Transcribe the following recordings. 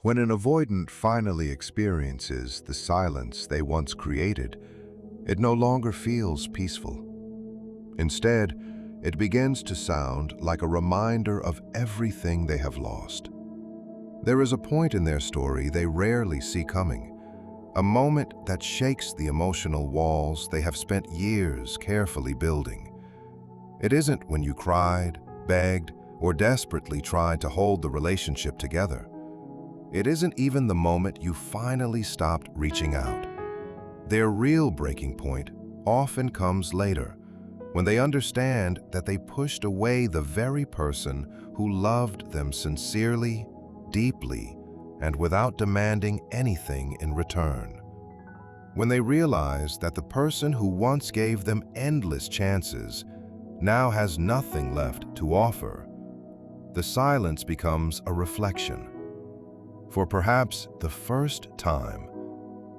When an avoidant finally experiences the silence they once created, it no longer feels peaceful. Instead, it begins to sound like a reminder of everything they have lost. There is a point in their story they rarely see coming, a moment that shakes the emotional walls they have spent years carefully building. It isn't when you cried, begged, or desperately tried to hold the relationship together. It isn't even the moment you finally stopped reaching out. Their real breaking point often comes later, when they understand that they pushed away the very person who loved them sincerely, deeply, and without demanding anything in return. When they realize that the person who once gave them endless chances now has nothing left to offer, the silence becomes a reflection. For perhaps the first time,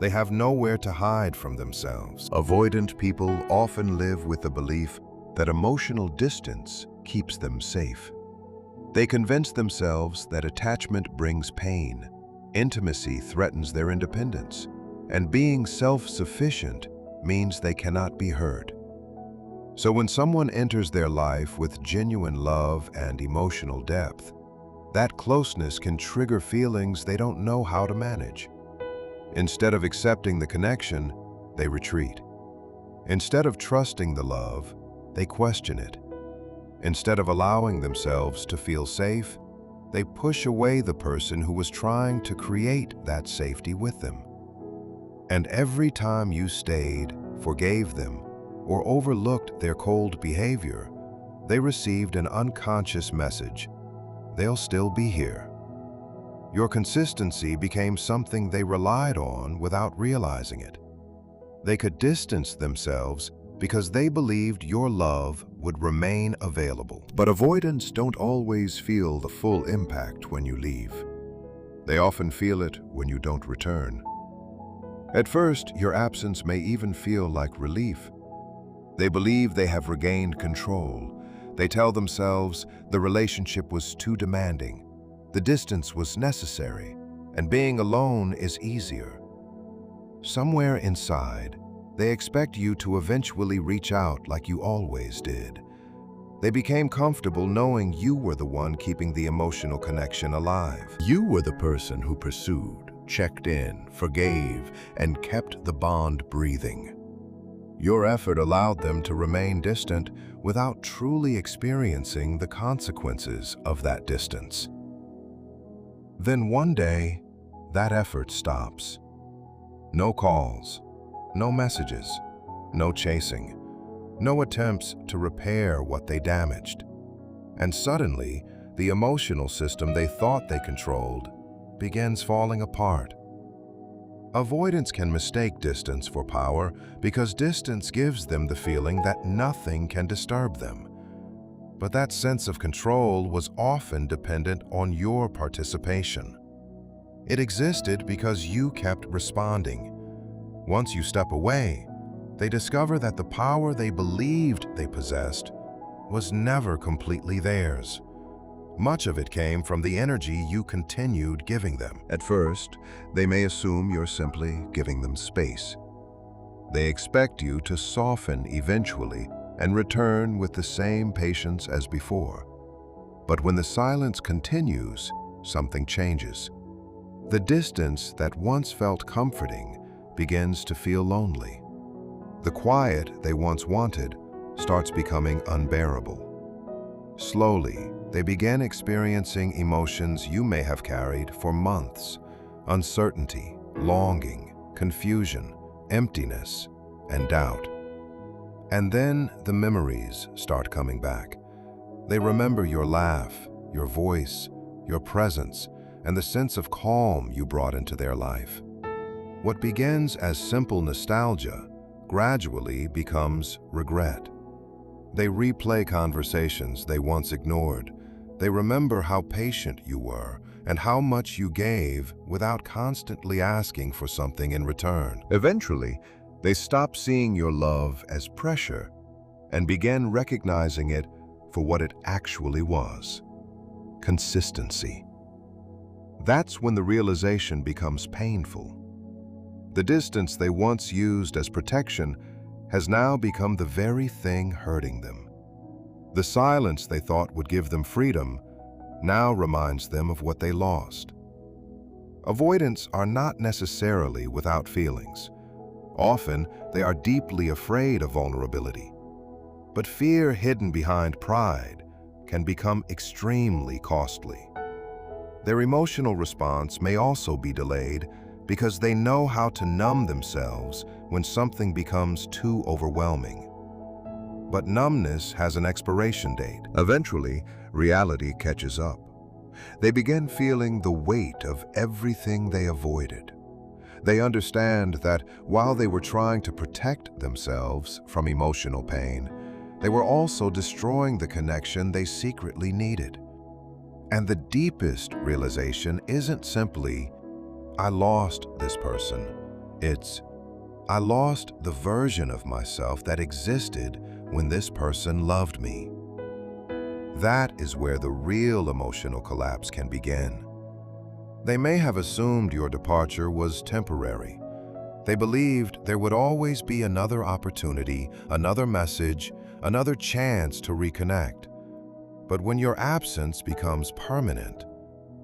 they have nowhere to hide from themselves. Avoidant people often live with the belief that emotional distance keeps them safe. They convince themselves that attachment brings pain, intimacy threatens their independence, and being self-sufficient means they cannot be hurt. So when someone enters their life with genuine love and emotional depth, that closeness can trigger feelings they don't know how to manage. Instead of accepting the connection, they retreat. Instead of trusting the love, they question it. Instead of allowing themselves to feel safe, they push away the person who was trying to create that safety with them. And every time you stayed, forgave them, or overlooked their cold behavior, they received an unconscious message: they'll still be here. Your consistency became something they relied on without realizing it. They could distance themselves because they believed your love would remain available. But avoidants don't always feel the full impact when you leave. They often feel it when you don't return. At first, your absence may even feel like relief. They believe they have regained control. They tell themselves the relationship was too demanding, the distance was necessary, and being alone is easier. Somewhere inside, they expect you to eventually reach out like you always did. They became comfortable knowing you were the one keeping the emotional connection alive. You were the person who pursued, checked in, forgave, and kept the bond breathing. Your effort allowed them to remain distant without truly experiencing the consequences of that distance. Then one day, that effort stops. No calls, no messages, no chasing, no attempts to repair what they damaged. And suddenly, the emotional system they thought they controlled begins falling apart. Avoidants can mistake distance for power because distance gives them the feeling that nothing can disturb them. But that sense of control was often dependent on your participation. It existed because you kept responding. Once you step away, they discover that the power they believed they possessed was never completely theirs. Much of it came from the energy you continued giving them. At first, they may assume you're simply giving them space. They expect you to soften eventually and return with the same patience as before. But when the silence continues, something changes. The distance that once felt comforting begins to feel lonely. The quiet they once wanted starts becoming unbearable. Slowly, they begin experiencing emotions you may have carried for months: uncertainty, longing, confusion, emptiness, and doubt. And then the memories start coming back. They remember your laugh, your voice, your presence, and the sense of calm you brought into their life. What begins as simple nostalgia gradually becomes regret. They replay conversations they once ignored. They remember how patient you were and how much you gave without constantly asking for something in return. Eventually, they stop seeing your love as pressure and began recognizing it for what it actually was: consistency. That's when the realization becomes painful. The distance they once used as protection has now become the very thing hurting them. The silence they thought would give them freedom now reminds them of what they lost. Avoidants are not necessarily without feelings. Often, they are deeply afraid of vulnerability. But fear hidden behind pride can become extremely costly. Their emotional response may also be delayed because they know how to numb themselves when something becomes too overwhelming. But numbness has an expiration date. Eventually, reality catches up. They begin feeling the weight of everything they avoided. They understand that while they were trying to protect themselves from emotional pain, they were also destroying the connection they secretly needed. And the deepest realization isn't simply, I lost this person. It's, I lost the version of myself that existed when this person loved me. That is where the real emotional collapse can begin. They may have assumed your departure was temporary. They believed there would always be another opportunity, another message, another chance to reconnect. But when your absence becomes permanent,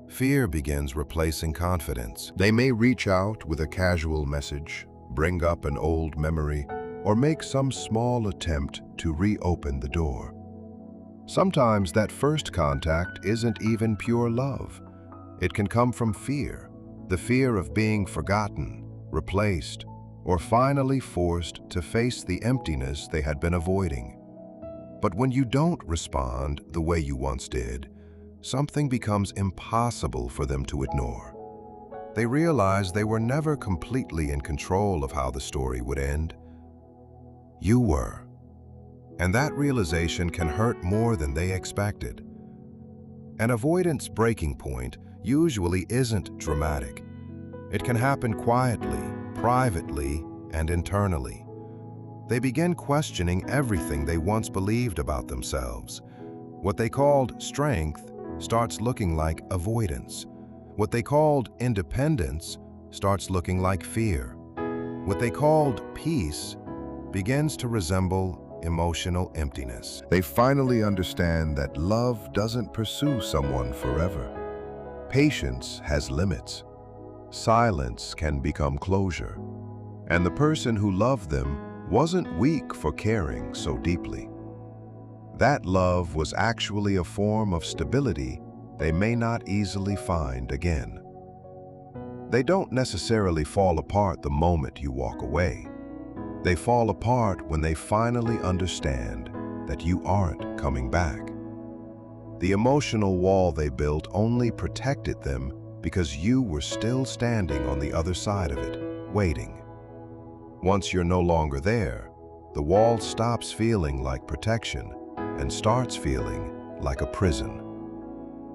fear begins replacing confidence. They may reach out with a casual message, bring up an old memory, or make some small attempt to reopen the door. Sometimes that first contact isn't even pure love. It can come from fear, the fear of being forgotten, replaced, or finally forced to face the emptiness they had been avoiding. But when you don't respond the way you once did, something becomes impossible for them to ignore. They realize they were never completely in control of how the story would end. You were. And that realization can hurt more than they expected. An avoidance breaking point usually isn't dramatic. It can happen quietly, privately, and internally. They begin questioning everything they once believed about themselves. What they called strength starts looking like avoidance. What they called independence starts looking like fear. What they called peace begins to resemble emotional emptiness. They finally understand that love doesn't pursue someone forever. Patience has limits. Silence can become closure. And the person who loved them wasn't weak for caring so deeply. That love was actually a form of stability they may not easily find again. They don't necessarily fall apart the moment you walk away. They fall apart when they finally understand that you aren't coming back. The emotional wall they built only protected them because you were still standing on the other side of it, waiting. Once you're no longer there, the wall stops feeling like protection and starts feeling like a prison.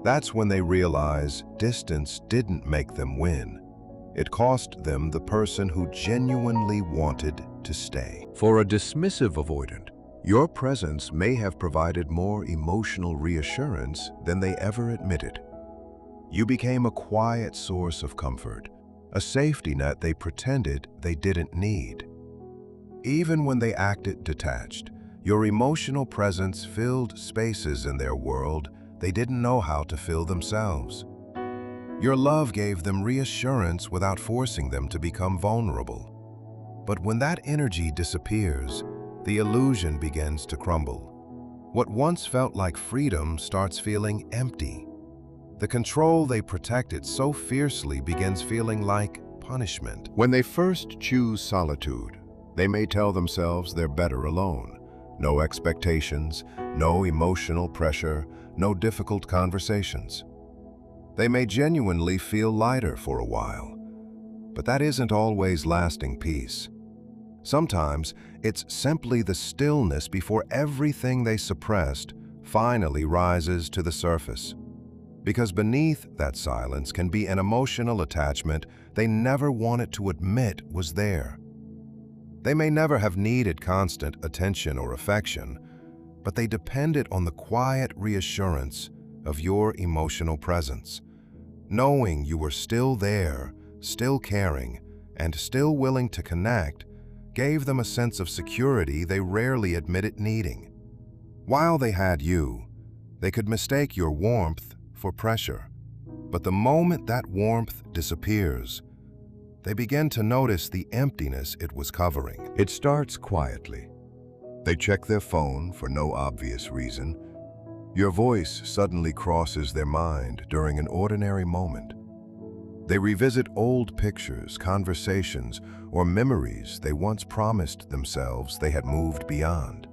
That's when they realize distance didn't make them win. It cost them the person who genuinely wanted to stay. For a dismissive avoidant, your presence may have provided more emotional reassurance than they ever admitted. You became a quiet source of comfort, a safety net they pretended they didn't need. Even when they acted detached, your emotional presence filled spaces in their world they didn't know how to fill themselves. Your love gave them reassurance without forcing them to become vulnerable. But when that energy disappears, the illusion begins to crumble. What once felt like freedom starts feeling empty. The control they protected so fiercely begins feeling like punishment. When they first choose solitude, they may tell themselves they're better alone. No expectations, no emotional pressure, no difficult conversations. They may genuinely feel lighter for a while, but that isn't always lasting peace. Sometimes it's simply the stillness before everything they suppressed finally rises to the surface. Because beneath that silence can be an emotional attachment they never wanted to admit was there. They may never have needed constant attention or affection, but they depended on the quiet reassurance of your emotional presence. Knowing you were still there, still caring, and still willing to connect gave them a sense of security they rarely admitted needing. While they had you, they could mistake your warmth for pressure. But the moment that warmth disappears, they begin to notice the emptiness it was covering. It starts quietly. They check their phone for no obvious reason. Your voice suddenly crosses their mind during an ordinary moment. They revisit old pictures, conversations, or memories they once promised themselves they had moved beyond.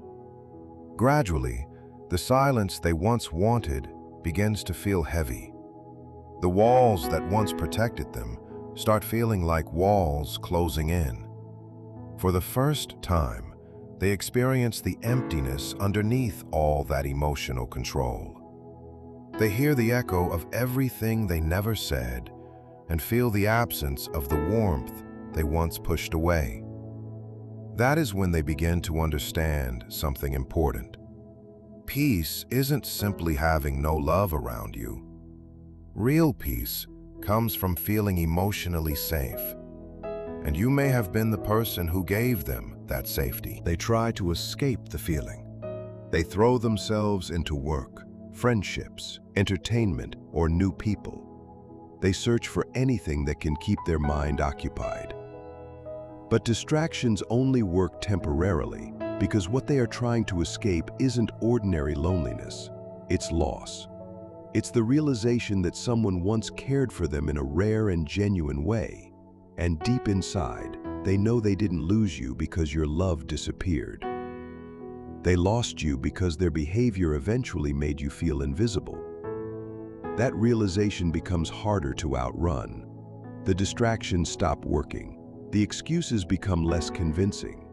Gradually, the silence they once wanted begins to feel heavy. The walls that once protected them start feeling like walls closing in. For the first time, they experience the emptiness underneath all that emotional control. They hear the echo of everything they never said and feel the absence of the warmth they once pushed away. That is when they begin to understand something important. Peace isn't simply having no love around you. Real peace comes from feeling emotionally safe. And you may have been the person who gave them that safety. They try to escape the feeling. They throw themselves into work, friendships, entertainment, or new people. They search for anything that can keep their mind occupied. But distractions only work temporarily because what they are trying to escape isn't ordinary loneliness, it's loss. It's the realization that someone once cared for them in a rare and genuine way. And deep inside, they know they didn't lose you because your love disappeared. They lost you because their behavior eventually made you feel invisible. That realization becomes harder to outrun. The distractions stop working. The excuses become less convincing.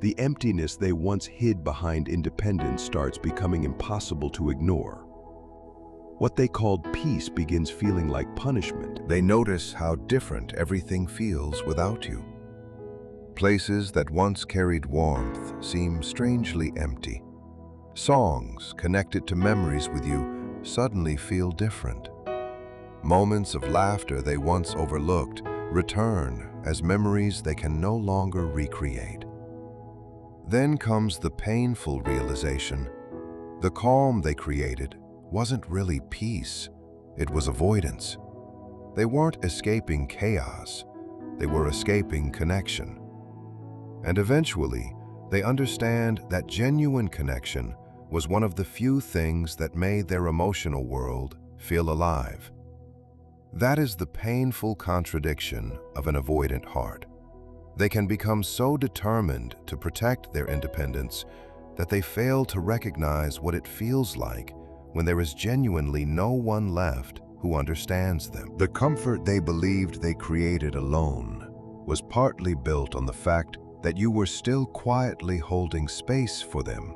The emptiness they once hid behind independence starts becoming impossible to ignore. What they called peace begins feeling like punishment. They notice how different everything feels without you. Places that once carried warmth seem strangely empty. Songs connected to memories with you suddenly feel different. Moments of laughter they once overlooked return as memories they can no longer recreate. Then comes the painful realization. The calm they created wasn't really peace, it was avoidance. They weren't escaping chaos, they were escaping connection. And eventually, they understand that genuine connection was one of the few things that made their emotional world feel alive. That is the painful contradiction of an avoidant heart. They can become so determined to protect their independence that they fail to recognize what it feels like when there is genuinely no one left who understands them. The comfort they believed they created alone was partly built on the fact that you were still quietly holding space for them.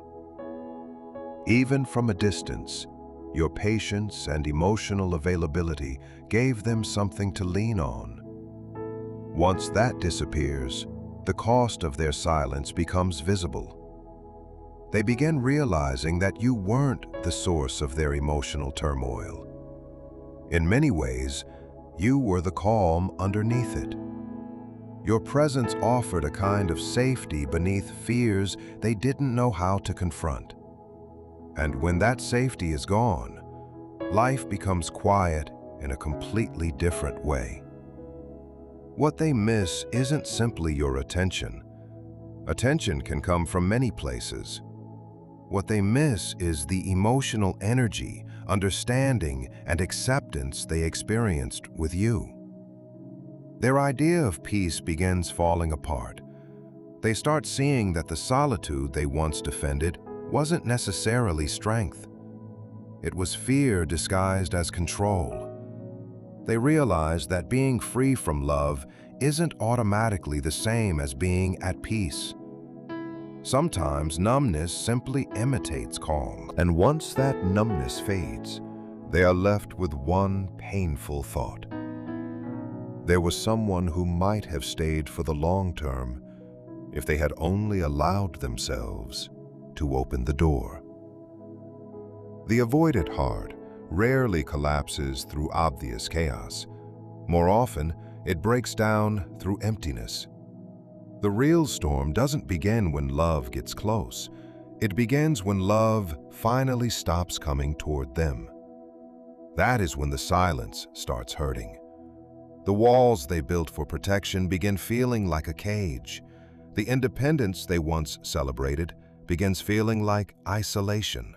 Even from a distance, your patience and emotional availability gave them something to lean on. Once that disappears, the cost of their silence becomes visible. They begin realizing that you weren't the source of their emotional turmoil. In many ways, you were the calm underneath it. Your presence offered a kind of safety beneath fears they didn't know how to confront. And when that safety is gone, life becomes quiet in a completely different way. What they miss isn't simply your attention. Attention can come from many places. What they miss is the emotional energy, understanding, and acceptance they experienced with you. Their idea of peace begins falling apart. They start seeing that the solitude they once defended wasn't necessarily strength. It was fear disguised as control. They realize that being free from love isn't automatically the same as being at peace. Sometimes numbness simply imitates calm. And once that numbness fades, they are left with one painful thought. There was someone who might have stayed for the long term if they had only allowed themselves to open the door. The avoided heart rarely collapses through obvious chaos. More often, it breaks down through emptiness. The real storm doesn't begin when love gets close. It begins when love finally stops coming toward them. That is when the silence starts hurting. The walls they built for protection begin feeling like a cage. The independence they once celebrated begins feeling like isolation.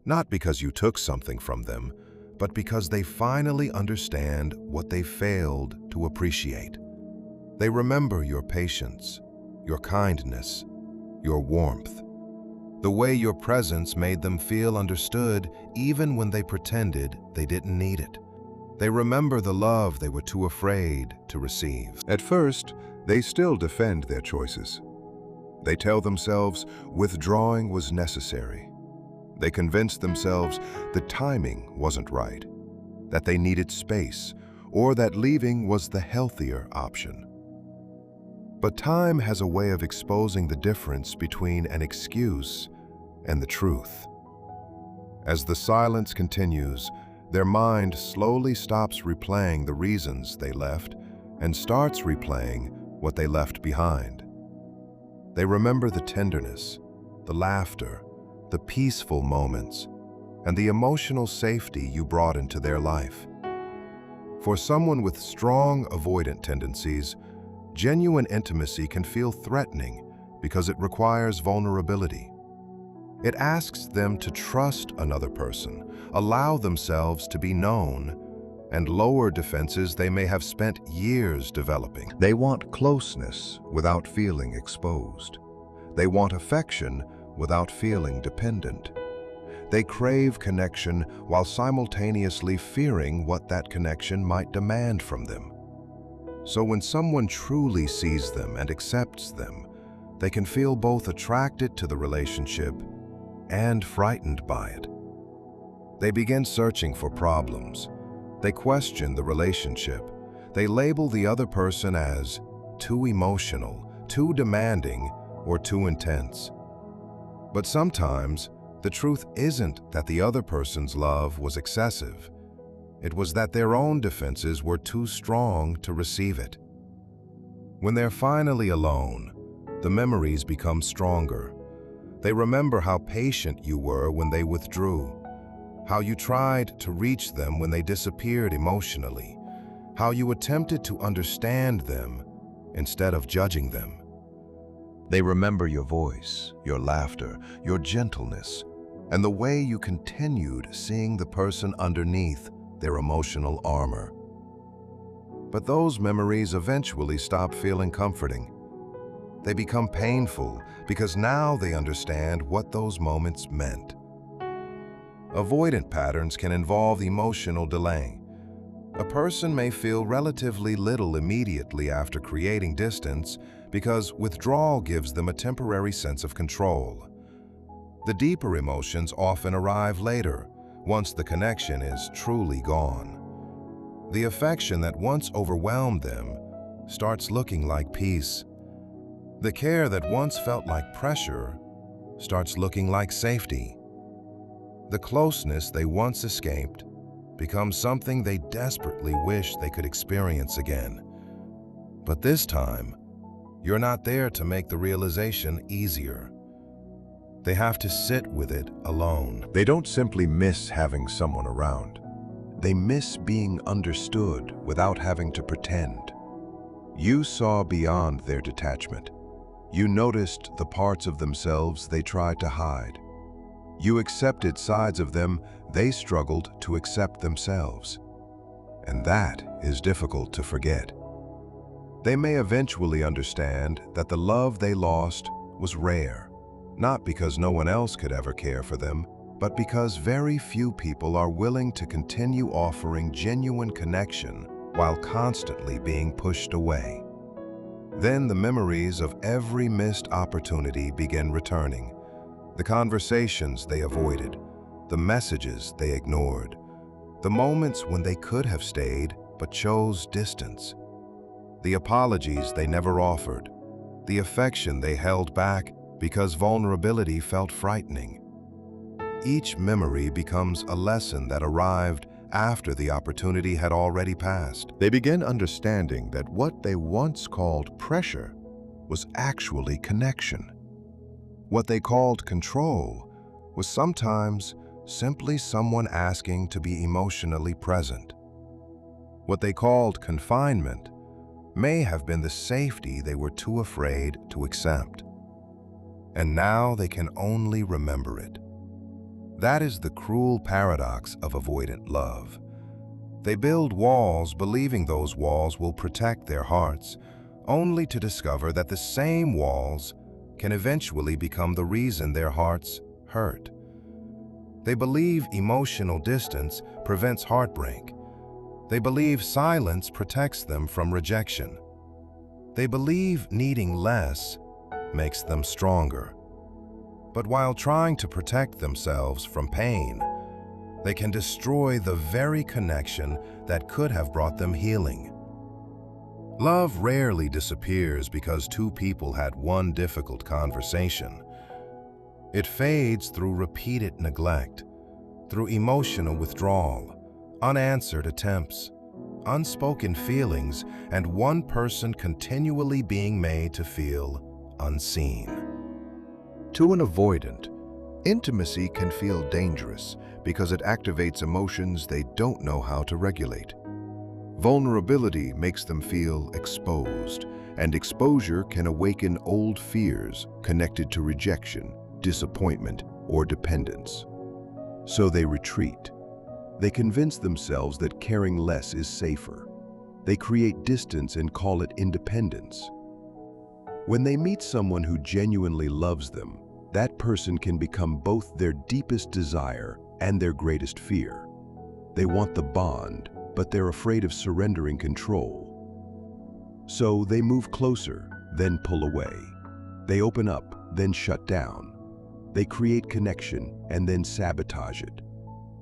Not because you took something from them, but because they finally understand what they failed to appreciate. They remember your patience, your kindness, your warmth. The way your presence made them feel understood even when they pretended they didn't need it. They remember the love they were too afraid to receive. At first, they still defend their choices. They tell themselves withdrawing was necessary. They convince themselves the timing wasn't right, that they needed space, or that leaving was the healthier option. But time has a way of exposing the difference between an excuse and the truth. As the silence continues, their mind slowly stops replaying the reasons they left and starts replaying what they left behind. They remember the tenderness, the laughter, the peaceful moments, and the emotional safety you brought into their life. For someone with strong avoidant tendencies, genuine intimacy can feel threatening because it requires vulnerability. It asks them to trust another person, allow themselves to be known, and lower defenses they may have spent years developing. They want closeness without feeling exposed. They want affection without feeling dependent. They crave connection while simultaneously fearing what that connection might demand from them. So when someone truly sees them and accepts them, they can feel both attracted to the relationship and frightened by it. They begin searching for problems. They question the relationship. They label the other person as too emotional, too demanding, or too intense. But sometimes, the truth isn't that the other person's love was excessive. It was that their own defenses were too strong to receive it. When they're finally alone, the memories become stronger. They remember how patient you were when they withdrew, how you tried to reach them when they disappeared emotionally, how you attempted to understand them instead of judging them. They remember your voice, your laughter, your gentleness, and the way you continued seeing the person underneath their emotional armor. But those memories eventually stop feeling comforting. They become painful because now they understand what those moments meant. Avoidant patterns can involve emotional delay. A person may feel relatively little immediately after creating distance because withdrawal gives them a temporary sense of control. The deeper emotions often arrive later, once the connection is truly gone. The affection that once overwhelmed them starts looking like peace. The care that once felt like pressure starts looking like safety. The closeness they once escaped becomes something they desperately wish they could experience again. But this time, you're not there to make the realization easier. They have to sit with it alone. They don't simply miss having someone around. They miss being understood without having to pretend. You saw beyond their detachment. You noticed the parts of themselves they tried to hide. You accepted sides of them they struggled to accept themselves. And that is difficult to forget. They may eventually understand that the love they lost was rare, not because no one else could ever care for them, but because very few people are willing to continue offering genuine connection while constantly being pushed away. Then the memories of every missed opportunity begin returning. The conversations they avoided, the messages they ignored, the moments when they could have stayed but chose distance, the apologies they never offered, the affection they held back because vulnerability felt frightening. each memory becomes a lesson that arrived after the opportunity had already passed. They begin understanding that what they once called pressure was actually connection. What they called control was sometimes simply someone asking to be emotionally present. What they called confinement may have been the safety they were too afraid to accept. And now they can only remember it. That is the cruel paradox of avoidant love. They build walls believing those walls will protect their hearts, only to discover that the same walls can eventually become the reason their hearts hurt. They believe emotional distance prevents heartbreak. They believe silence protects them from rejection. They believe needing less makes them stronger. But while trying to protect themselves from pain, they can destroy the very connection that could have brought them healing. Love rarely disappears because two people had one difficult conversation. It fades through repeated neglect, through emotional withdrawal, unanswered attempts, unspoken feelings, and one person continually being made to feel unseen. To an avoidant, intimacy can feel dangerous because it activates emotions they don't know how to regulate. Vulnerability makes them feel exposed, and exposure can awaken old fears connected to rejection, disappointment, or dependence. So they retreat. They convince themselves that caring less is safer. They create distance and call it independence. When they meet someone who genuinely loves them, that person can become both their deepest desire and their greatest fear. They want the bond, but they're afraid of surrendering control. So they move closer, then pull away. They open up, then shut down. They create connection and then sabotage it.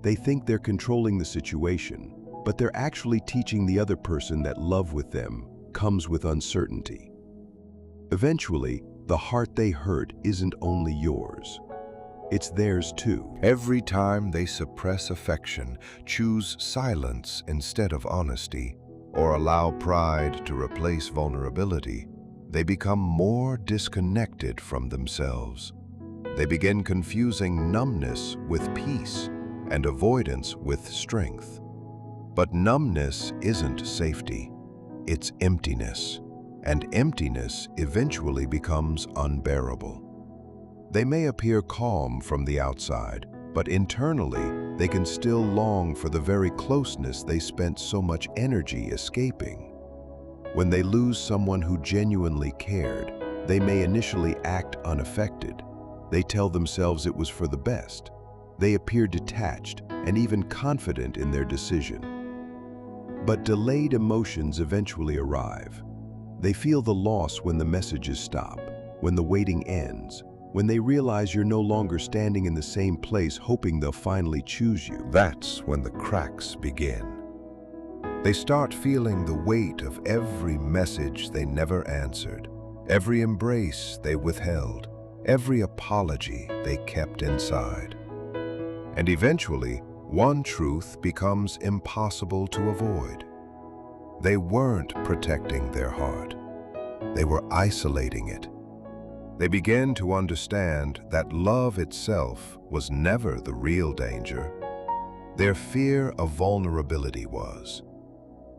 They think they're controlling the situation, but they're actually teaching the other person that love with them comes with uncertainty. Eventually, the heart they hurt isn't only yours. It's theirs too. Every time they suppress affection, choose silence instead of honesty, or allow pride to replace vulnerability, they become more disconnected from themselves. They begin confusing numbness with peace and avoidance with strength. But numbness isn't safety, it's emptiness, and emptiness eventually becomes unbearable. They may appear calm from the outside, but internally they can still long for the very closeness they spent so much energy escaping. When they lose someone who genuinely cared, they may initially act unaffected. They tell themselves it was for the best. They appear detached and even confident in their decision. But delayed emotions eventually arrive. They feel the loss when the messages stop, when the waiting ends, when they realize you're no longer standing in the same place hoping they'll finally choose you. That's when the cracks begin. They start feeling the weight of every message they never answered, every embrace they withheld, every apology they kept inside. And eventually, one truth becomes impossible to avoid. They weren't protecting their heart. They were isolating it. They begin to understand that love itself was never the real danger. Their fear of vulnerability was.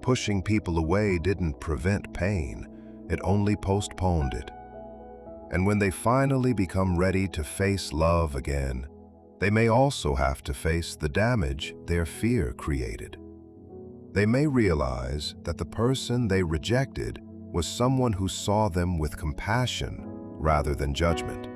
Pushing people away didn't prevent pain, it only postponed it. And when they finally become ready to face love again, they may also have to face the damage their fear created. They may realize that the person they rejected was someone who saw them with compassion rather than judgment.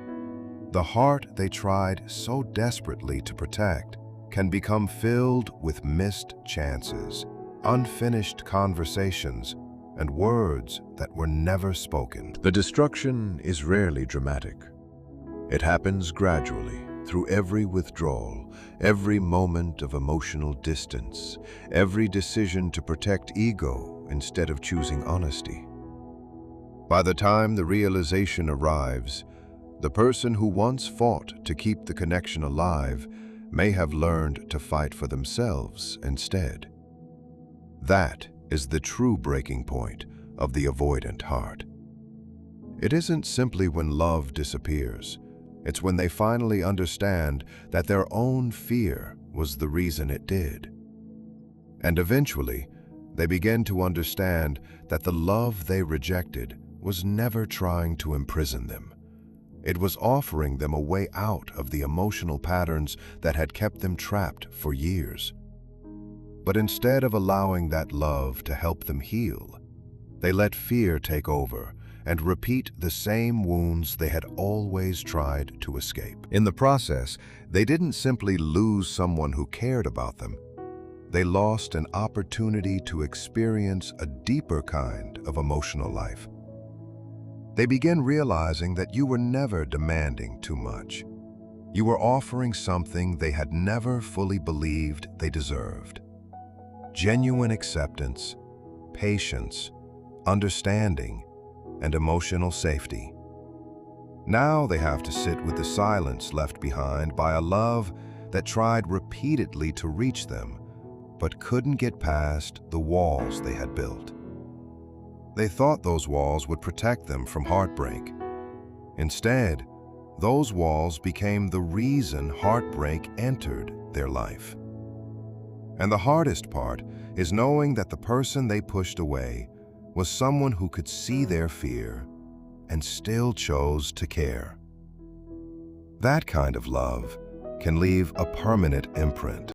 The heart they tried so desperately to protect can become filled with missed chances, unfinished conversations, and words that were never spoken. The destruction is rarely dramatic. It happens gradually, through every withdrawal, every moment of emotional distance, every decision to protect ego instead of choosing honesty. By the time the realization arrives, the person who once fought to keep the connection alive may have learned to fight for themselves instead. That is the true breaking point of the avoidant heart. It isn't simply when love disappears. It's when they finally understand that their own fear was the reason it did. And eventually, they begin to understand that the love they rejected was never trying to imprison them. It was offering them a way out of the emotional patterns that had kept them trapped for years. But instead of allowing that love to help them heal, they let fear take over and repeat the same wounds they had always tried to escape. In the process, they didn't simply lose someone who cared about them. They lost an opportunity to experience a deeper kind of emotional life. They begin realizing that you were never demanding too much. You were offering something they had never fully believed they deserved. Genuine acceptance, patience, understanding, and emotional safety. Now they have to sit with the silence left behind by a love that tried repeatedly to reach them, but couldn't get past the walls they had built. They thought those walls would protect them from heartbreak. Instead, those walls became the reason heartbreak entered their life. And the hardest part is knowing that the person they pushed away was someone who could see their fear and still chose to care. That kind of love can leave a permanent imprint.